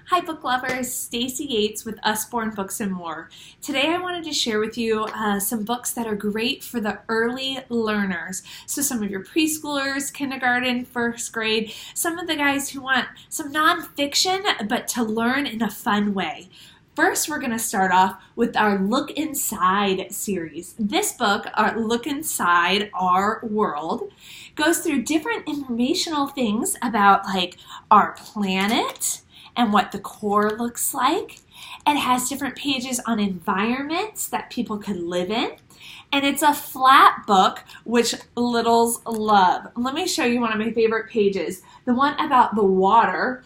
Hi book lovers, Stacey Yates with Usborne Books More. Today I wanted to share with you some books that are great for the early learners. So some of your preschoolers, kindergarten, first grade, some of the guys who want some nonfiction but to learn in a fun way. First, we're going to start off with our Look Inside series. This book, our Look Inside Our World, goes through different informational things about like our planet and what the core looks like. It has different pages on environments that people could live in. And it's a flat book, which littles love. Let me show you one of my favorite pages. The one about the water.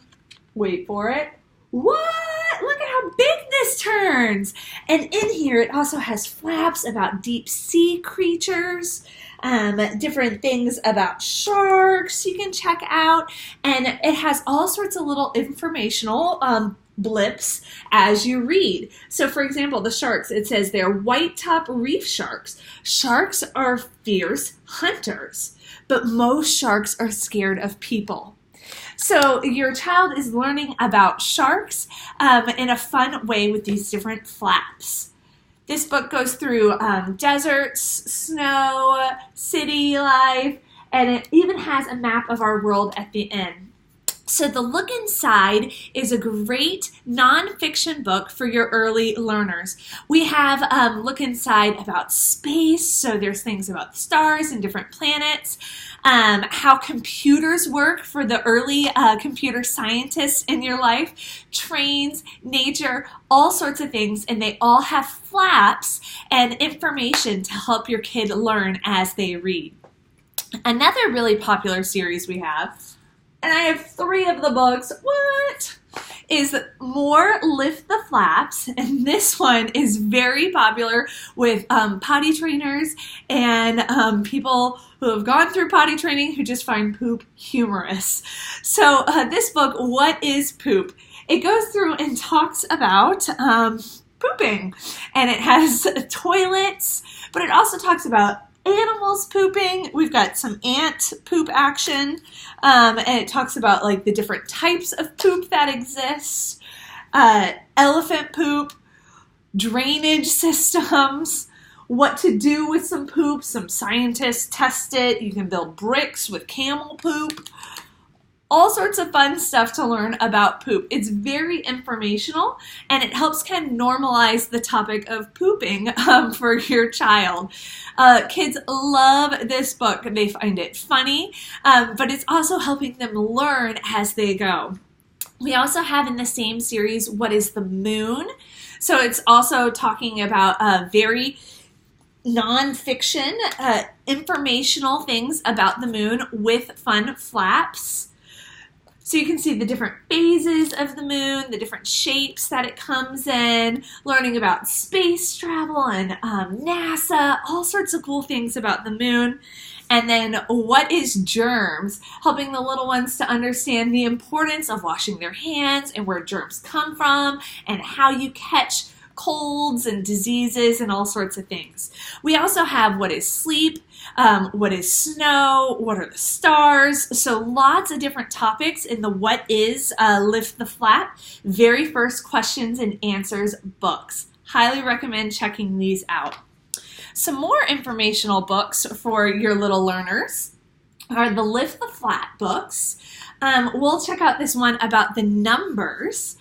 Wait for it. What? Look at how big this turns. And in here, it also has flaps about deep sea creatures, different things about sharks you can check out. And it has all sorts of little informational blips as you read. So for example, the sharks, it says they're white top reef sharks. Sharks are fierce hunters, but most sharks are scared of people. So your child is learning about sharks in a fun way with these different flaps. This book goes through deserts, snow, city life, and it even has a map of our world at the end. So the Look Inside is a great nonfiction book for your early learners. We have Look Inside about space, so there's things about the stars and different planets, how computers work for the early computer scientists in your life, trains, nature, all sorts of things, and they all have flaps and information to help your kid learn as they read. Another really popular series we have, and I have 3 of the books, is More Lift the Flaps, and this one is very popular with potty trainers and people who have gone through potty training who just find poop humorous. So this book, What is Poop? It goes through and talks about pooping, and it has toilets, but it also talks about animals pooping. We've got some ant poop action, and it talks about like the different types of poop that exist, elephant poop, drainage systems, what to do with some poop. Some scientists test it. You can build bricks with camel poop. All sorts of fun stuff to learn about poop. It's very informational, and it helps kind of normalize the topic of pooping for your child. Kids love this book. They find it funny, but it's also helping them learn as they go. We also have in the same series, What is the Moon? So it's also talking about very nonfiction, informational things about the moon with fun flaps. So you can see the different phases of the moon, the different shapes that it comes in, learning about space travel and NASA, all sorts of cool things about the moon. And then What is Germs? Helping the little ones to understand the importance of washing their hands and where germs come from and how you catch colds and diseases and all sorts of things. We also have What is Sleep? What is snow? What are the stars? So lots of different topics in the What is Lift the Flap, very first questions and answers books. Highly recommend checking these out. Some more informational books for your little learners are the Lift the Flap books. We'll check out this one about the numbers.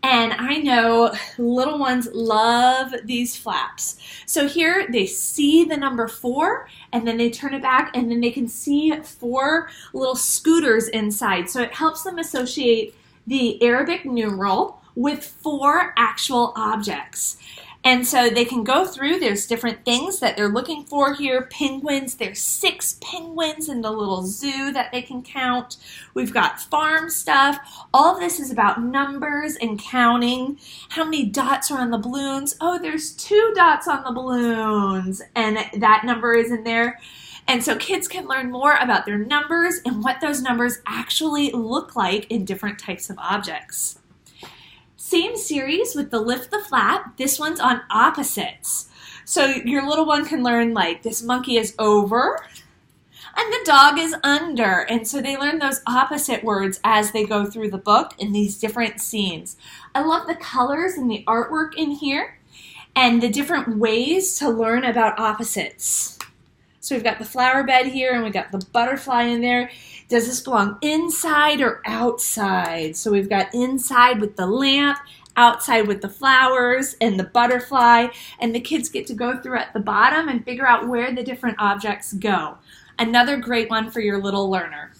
And I know little ones love these flaps. So here they see the number 4, and then they turn it back, and then they can see 4 little scooters inside. So it helps them associate the Arabic numeral with 4 actual objects. And so they can go through, there's different things that they're looking for here. Penguins, there's 6 penguins in the little zoo that they can count. We've got farm stuff. All of this is about numbers and counting. How many dots are on the balloons? Oh, there's 2 dots on the balloons, and that number is in there. And so kids can learn more about their numbers and what those numbers actually look like in different types of objects. Same series with the Lift the Flap. This one's on opposites. So your little one can learn like this monkey is over. And the dog is under. And so they learn those opposite words as they go through the book in these different scenes. I love the colors and the artwork in here and the different ways to learn about opposites. So we've got the flower bed here and we've got the butterfly in there. Does this belong inside or outside? So we've got inside with the lamp, outside with the flowers and the butterfly, and the kids get to go through at the bottom and figure out where the different objects go. Another great one for your little learner.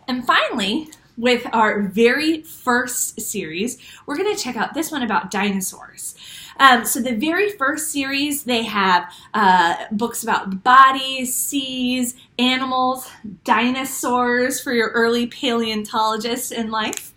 And finally, with our very first series, we're going to check out this one about dinosaurs. So the very first series, they have books about bodies, seas, animals, dinosaurs for your early paleontologists in life.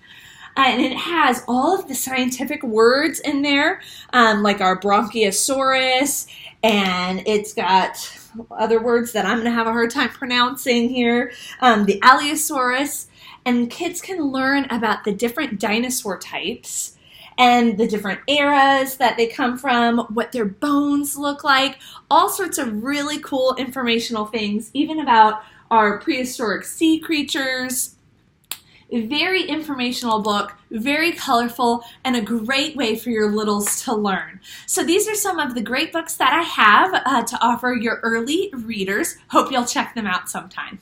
And it has all of the scientific words in there, like our Bronchiosaurus, and it's got other words that I'm going to have a hard time pronouncing here, the Allosaurus, and kids can learn about the different dinosaur types and the different eras that they come from, what their bones look like, all sorts of really cool informational things, even about our prehistoric sea creatures. Very informational book, very colorful, and a great way for your littles to learn. So these are some of the great books that I have to offer your early readers. Hope you'll check them out sometime.